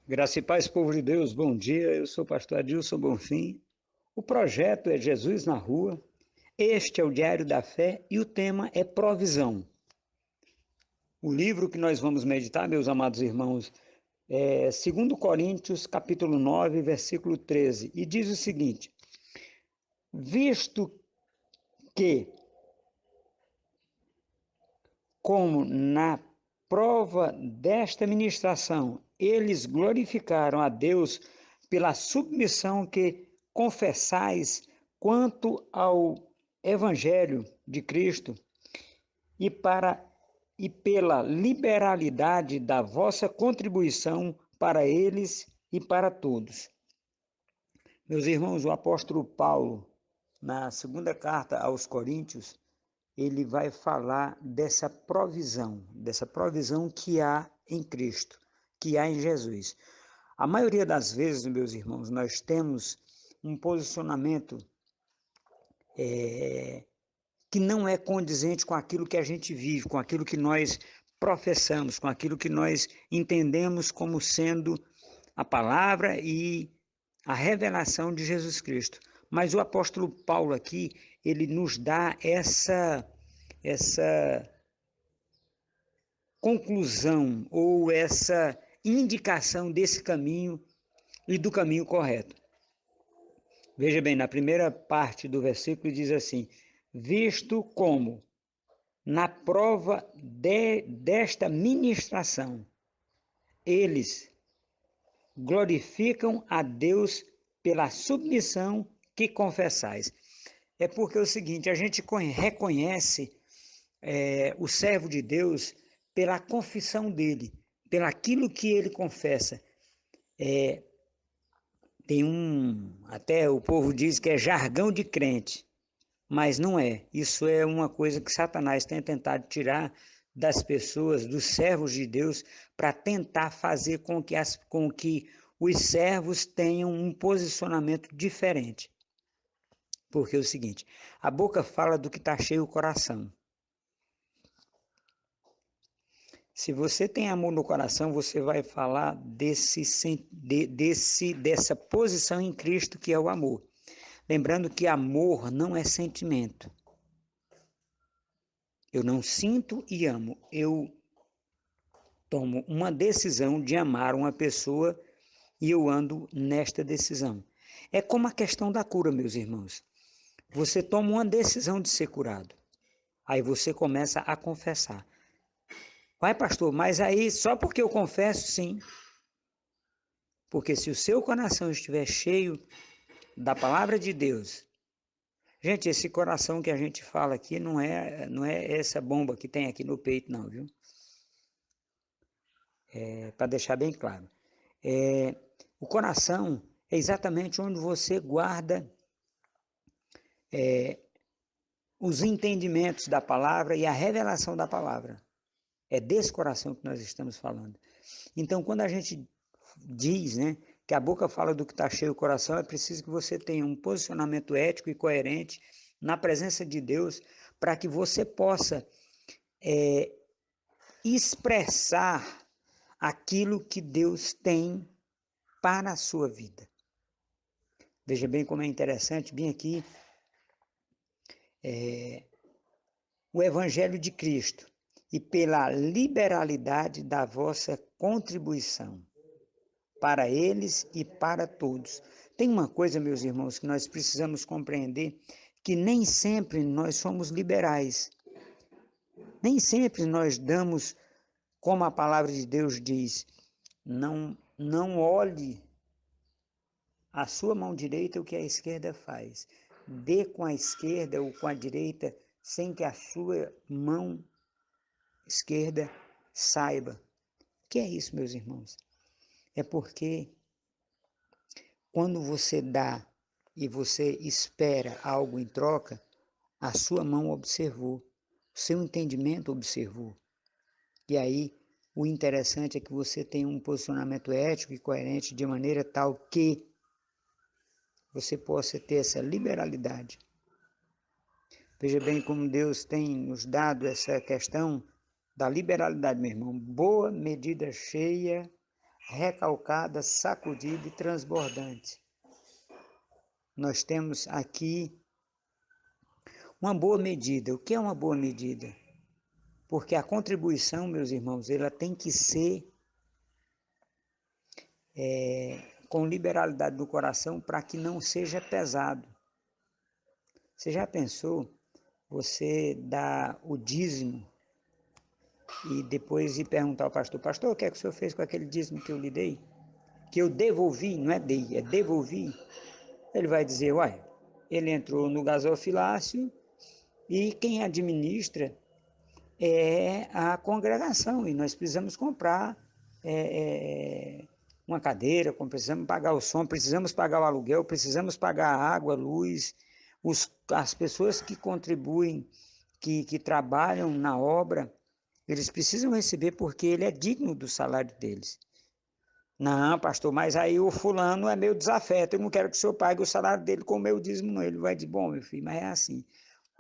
Graça e paz, povo de Deus, bom dia. Eu sou o pastor Adilson Bonfim. O projeto é Jesus na Rua. Este é o Diário da Fé e o tema é provisão. O livro que nós vamos meditar, meus amados irmãos, é 2 Coríntios, capítulo 9, versículo 13, e diz o seguinte: Visto que, como na prova desta ministração, eles glorificaram a Deus pela submissão que confessais quanto ao Evangelho de Cristo e pela liberalidade da vossa contribuição para eles e para todos. Meus irmãos, o apóstolo Paulo, na segunda carta aos Coríntios, ele vai falar dessa provisão que há em Cristo, que há em Jesus. A maioria das vezes, meus irmãos, nós temos um posicionamento que não é condizente com aquilo que a gente vive, com aquilo que nós professamos, com aquilo que nós entendemos como sendo a palavra e a revelação de Jesus Cristo. Mas o apóstolo Paulo aqui, ele nos dá essa conclusão ou essa indicação desse caminho e do caminho correto. Veja bem, na primeira parte do versículo diz assim: visto como na prova desta ministração eles glorificam a Deus pela submissão que confessais. É porque é o seguinte, a gente reconhece o servo de Deus pela confissão dele, pelaquilo que ele confessa. Tem até o povo diz que é jargão de crente, mas não é. Isso é uma coisa que Satanás tem tentado tirar das pessoas, dos servos de Deus, para tentar fazer com que os servos tenham um posicionamento diferente. Porque é o seguinte, a boca fala do que está cheio o coração. Se você tem amor no coração, você vai falar dessa posição em Cristo que é o amor. Lembrando que amor não é sentimento. Eu não sinto e amo. Eu tomo uma decisão de amar uma pessoa e eu ando nesta decisão. É como a questão da cura, meus irmãos. Você toma uma decisão de ser curado. Aí você começa a confessar. Vai, pastor, mas aí só porque eu confesso, sim. Porque se o seu coração estiver cheio da palavra de Deus, gente, esse coração que a gente fala aqui não é essa bomba que tem aqui no peito, não, viu? Para deixar bem claro. O coração é exatamente onde você guarda os entendimentos da palavra e a revelação da palavra. É desse coração que nós estamos falando. Então, quando a gente diz, né, que a boca fala do que está cheio o coração, é preciso que você tenha um posicionamento ético e coerente na presença de Deus para que você possa expressar aquilo que Deus tem para a sua vida. Veja bem como é interessante, bem aqui, o Evangelho de Cristo e pela liberalidade da vossa contribuição para eles e para todos. Tem uma coisa, meus irmãos, que nós precisamos compreender, que nem sempre nós somos liberais. Nem sempre nós damos, como a palavra de Deus diz, não olhe a sua mão direita o que a esquerda faz. Dê com a esquerda ou com a direita sem que a sua mão esquerda saiba. O que é isso, meus irmãos? É porque quando você dá e você espera algo em troca, a sua mão observou, o seu entendimento observou. E aí, o interessante é que você tem um posicionamento ético e coerente de maneira tal que você possa ter essa liberalidade. Veja bem como Deus tem nos dado essa questão da liberalidade, meu irmão. Boa medida cheia, recalcada, sacudida e transbordante. Nós temos aqui uma boa medida. O que é uma boa medida? Porque a contribuição, meus irmãos, ela tem que ser com liberalidade do coração para que não seja pesado. Você já pensou você dar o dízimo e depois ir perguntar ao pastor, pastor, o que é que o senhor fez com aquele dízimo que eu lhe dei? Que eu devolvi, não é dei, é devolvi. Ele vai dizer, uai, ele entrou no gasofilácio e quem administra é a congregação, e nós precisamos comprar uma cadeira, precisamos pagar o som, precisamos pagar o aluguel, precisamos pagar a água, a luz, as pessoas que contribuem, que trabalham na obra, eles precisam receber porque ele é digno do salário deles. Não, pastor, mas aí o fulano é meu desafeto, eu não quero que o senhor pague o salário dele com o meu dízimo, não. Ele vai dizer, bom, meu filho, mas é assim.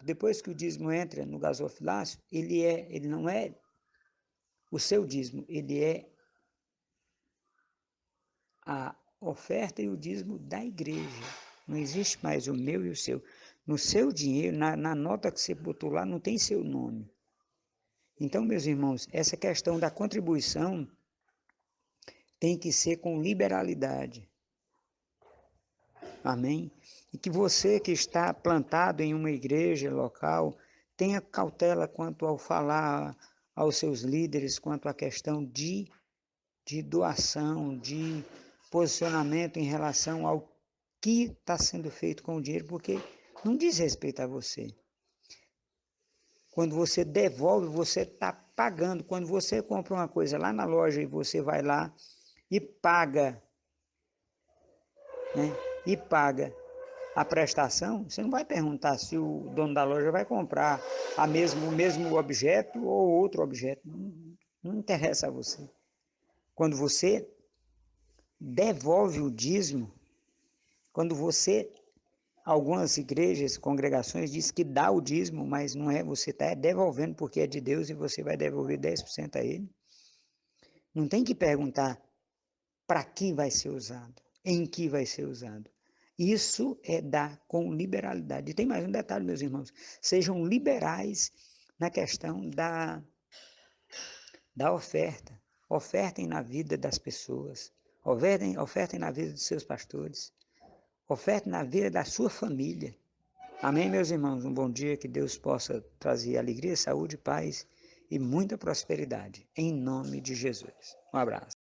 Depois que o dízimo entra no gasofilácio, ele não é o seu dízimo, ele é a oferta e o dízimo da igreja. Não existe mais o meu e o seu. No seu dinheiro, na nota que você botou lá, não tem seu nome. Então, meus irmãos, essa questão da contribuição tem que ser com liberalidade. Amém? E que você que está plantado em uma igreja local, tenha cautela quanto ao falar aos seus líderes, quanto à questão de doação, de posicionamento em relação ao que está sendo feito com o dinheiro, porque não diz respeito a você. Quando você devolve, você está pagando. Quando você compra uma coisa lá na loja e você vai lá e paga, né? E paga a prestação, você não vai perguntar se o dono da loja vai comprar o mesmo objeto ou outro objeto. Não interessa a você. Quando você devolve o dízimo, quando você, algumas igrejas, congregações, diz que dá o dízimo, mas não é, você está devolvendo porque é de Deus e você vai devolver 10% a ele. Não tem que perguntar para que vai ser usado, em que vai ser usado. Isso é dar com liberalidade. E tem mais um detalhe, meus irmãos, sejam liberais na questão da oferta. Ofertem na vida das pessoas, ofertem na vida dos seus pastores, ofertem na vida da sua família. Amém, meus irmãos? Um bom dia, que Deus possa trazer alegria, saúde, paz e muita prosperidade, em nome de Jesus. Um abraço.